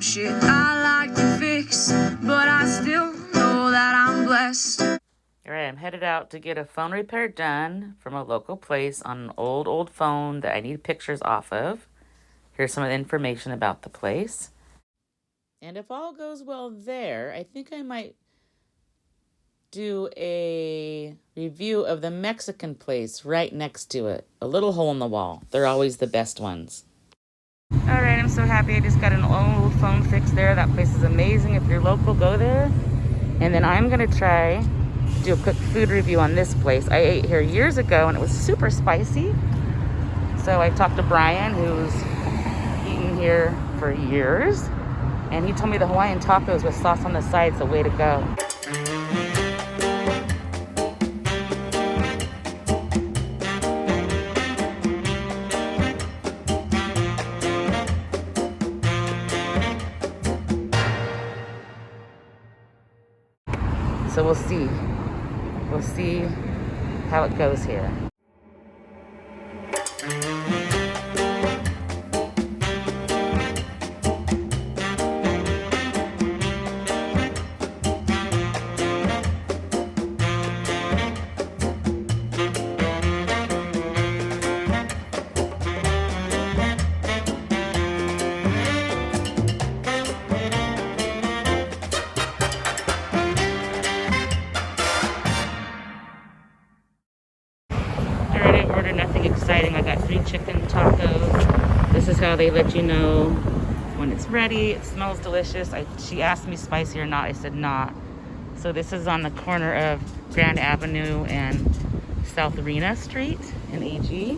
shit I like to fix, but I still know that I'm blessed. All right, I'm headed out to get a phone repair done from a local place on an old phone that I need pictures off of. Here's some of the information about the place. And if all goes well there, I think I might do a review of the Mexican place right next to it. A little hole in the wall. They're always the best ones. All right, I'm so happy I just got an old phone fixed there. That place is amazing. If you're local, go there. And then I'm gonna try to do a quick food review on this place. I ate here years ago and it was super spicy. So I talked to Brian, who's eaten here for years. And he told me the Hawaiian tacos with sauce on the side's the way to go. So we'll see. We'll see how it goes here. Nothing exciting. I got 3 chicken tacos. This is how they let you know when it's ready. It smells delicious. She asked me spicy or not. I said not. So this is on the corner of Grand Avenue and South Arena Street in AG.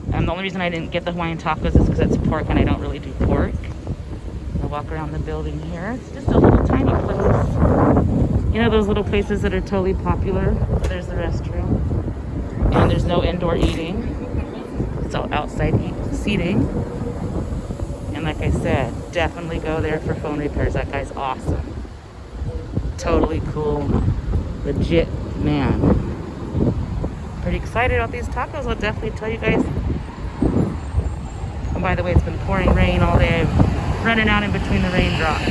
The only reason I didn't get the Hawaiian tacos is because it's pork and I don't really do pork. I'll walk around the building here. It's just a little tiny place. You know those little places that are totally popular? There's the restroom. And there's no indoor eating. It's all outside seating. And like I said, definitely go there for phone repairs. That guy's awesome. Totally cool, legit man. Pretty excited about these tacos. I'll definitely tell you guys. And by the way, it's been pouring rain all day. I'm running out in between the raindrops.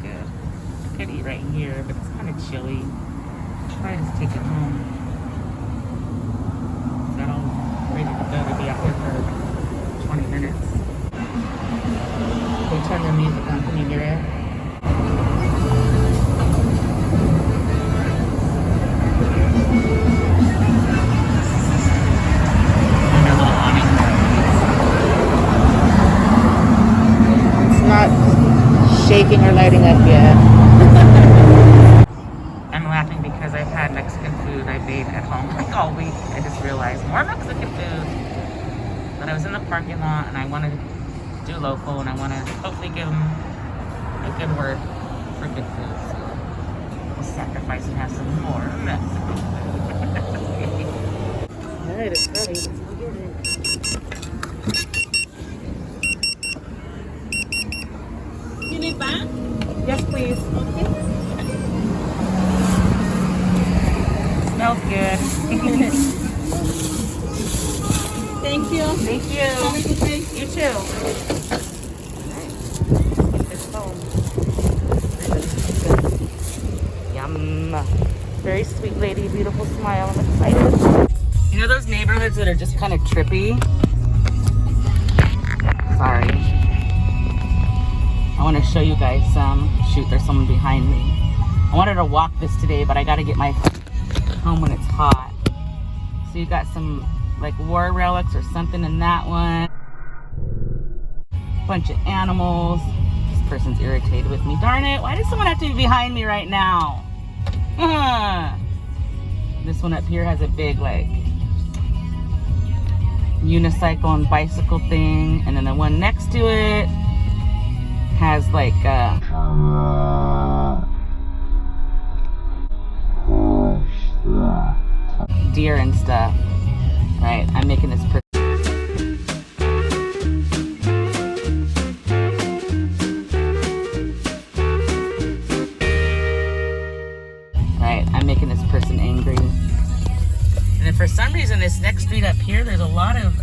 Good. I could eat right here, but it's kind of chilly. I'll try to just take it home. Got all ready to go to be out here for 20 minutes. They turn the music on. Can you hear it? It's not shaking or lighting up yet. I'm laughing because I've had Mexican food I made at home like all week. I just realized more Mexican food. But I was in the parking lot and I wanted to do local and I want to hopefully give them a good word for good food. So we'll sacrifice and have some more Mexican food. Alright, it's ready. Let's go get it. You need that? Yes, please. Okay. Smells good. Thank you. Thank you. Have a good day. You too. Get this home. Yum. Very sweet lady, beautiful smile. I'm excited. You know those neighborhoods that are just kind of trippy? Sorry. I want to show you guys some. Shoot, there's someone behind me. I wanted to walk this today, but I got to get my home when it's hot. So you got some like war relics or something in that one. Bunch of animals. This person's irritated with me. Darn it, why does someone have to be behind me right now? This one up here has a big like unicycle and bicycle thing. And then the one next to it has like for some reason, this next street up here, there's a lot of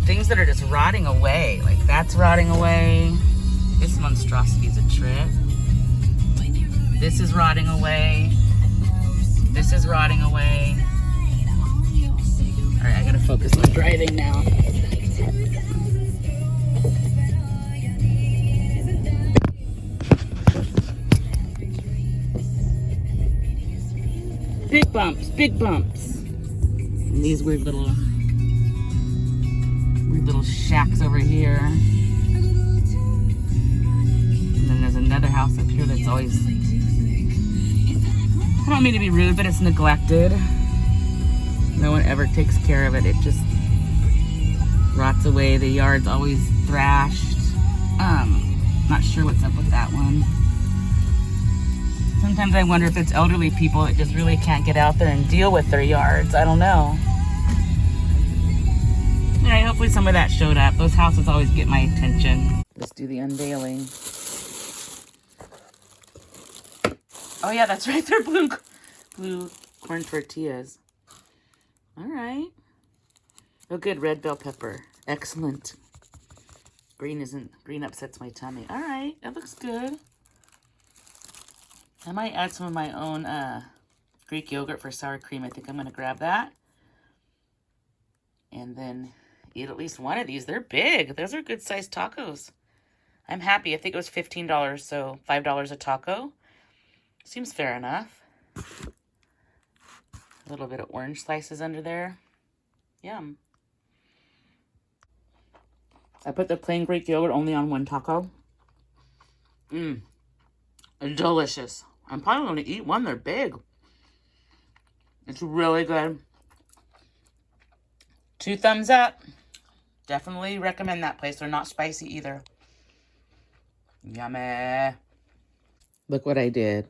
things that are just rotting away. Like that's rotting away. This monstrosity is a trip. This is rotting away. This is rotting away. All right, I gotta focus on driving now. Big bumps, big bumps. And these weird little shacks over here. And then there's another house up here that's always, I don't mean to be rude, but it's neglected. No one ever takes care of it. It just rots away. The yard's always thrashed. Not sure what's up with that one. Sometimes I wonder if it's elderly people that just really can't get out there and deal with their yards. I don't know. Yeah, hopefully some of that showed up. Those houses always get my attention. Let's do the unveiling. Oh yeah, that's right. They're blue corn tortillas. All right. Oh, good. Red bell pepper. Excellent. Green upsets my tummy. All right. That looks good. I might add some of my own Greek yogurt for sour cream. I think I'm going to grab that. And then eat at least one of these. They're big. Those are good sized tacos. I'm happy. I think it was $15, so $5 a taco. Seems fair enough. A little bit of orange slices under there. Yum. I put the plain Greek yogurt only on one taco. Delicious. I'm probably going to eat one. They're big. It's really good. 2 thumbs up. Definitely recommend that place. They're not spicy either. Yummy. Look what I did.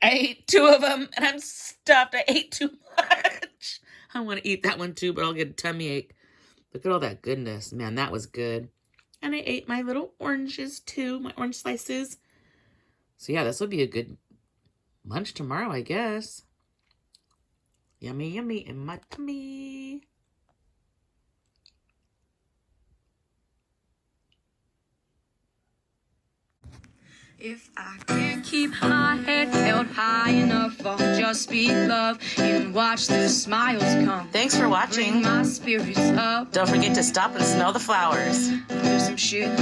I ate 2 of them and I'm stuffed. I ate too much. I want to eat that one too, but I'll get a tummy ache. Look at all that goodness. Man, that was good. And I ate my little oranges too, my orange slices. So yeah, this will be a good lunch tomorrow, I guess. Yummy, yummy in my tummy. If I can't keep my head held high enough, I'll just speak love and watch the smiles come. Thanks for watching. Bring my spirits up. Don't forget to stop and smell the flowers. There's some shit